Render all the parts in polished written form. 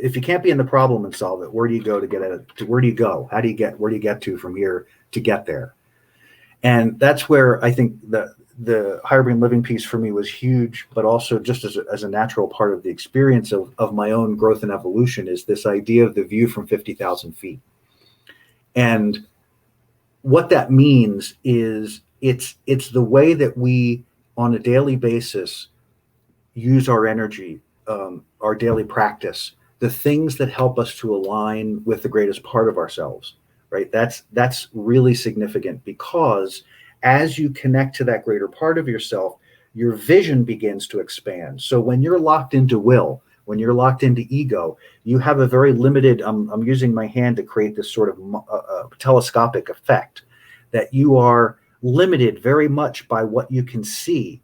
if you can't be in the problem and solve it, where do you go to get at it? Where do you go? Where do you get to from here to get there? And that's where I think the higher brain living piece for me was huge, but also just as a natural part of the experience of my own growth and evolution is this idea of the view from 50,000 feet. And what that means is it's the way that we on a daily basis use our energy, our daily practice, the things that help us to align with the greatest part of ourselves, right? That's really significant, because as you connect to that greater part of yourself, your vision begins to expand. So when you're locked into will, when you're locked into ego, you have a very limited, I'm using my hand to create this sort of telescopic effect, that you are limited very much by what you can see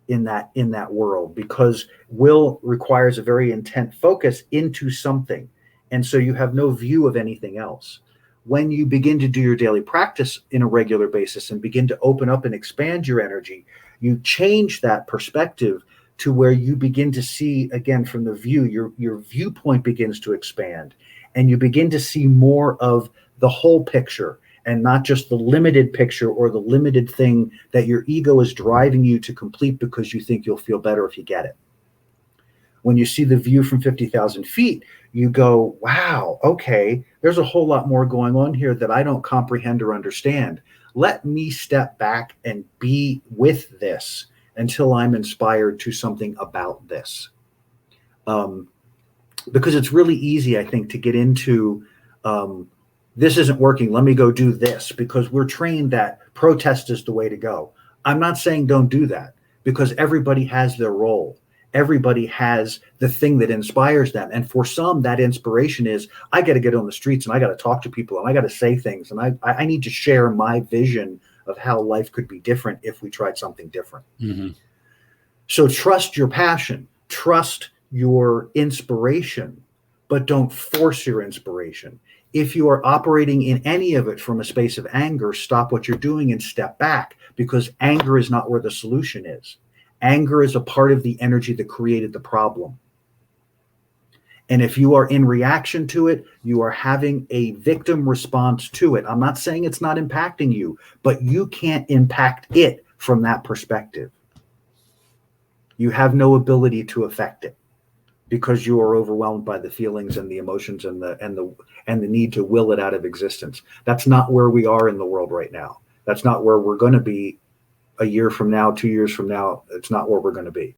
in that world, because will requires a very intent focus into something. And so you have no view of anything else. When you begin to do your daily practice in a regular basis and begin to open up and expand your energy, you change that perspective to where you begin to see, again, from the view, your viewpoint begins to expand, and you begin to see more of the whole picture and not just the limited picture or the limited thing that your ego is driving you to complete because you think you'll feel better if you get it. When you see the view from 50,000 feet, you go, wow, okay, there's a whole lot more going on here that I don't comprehend or understand. Let me step back and be with this until I'm inspired to something about this. Because it's really easy, I think, to get into this isn't working, let me go do this, because we're trained that protest is the way to go. I'm not saying don't do that, because everybody has their role. Everybody has the thing that inspires them. And for some, that inspiration is, I got to get on the streets and I got to talk to people and I got to say things. And I need to share my vision of how life could be different if we tried something different. Mm-hmm. So trust your passion, trust your inspiration, but don't force your inspiration. If you are operating in any of it from a space of anger, stop what you're doing and step back, because anger is not where the solution is. Anger is a part of the energy that created the problem. And if you are in reaction to it, you are having a victim response to it. I'm not saying it's not impacting you, but you can't impact it from that perspective. You have no ability to affect it, because you are overwhelmed by the feelings and the emotions and the need to will it out of existence. That's not where we are in the world right now. That's not where we're going to be a year from now, 2 years from now. It's not where we're going to be.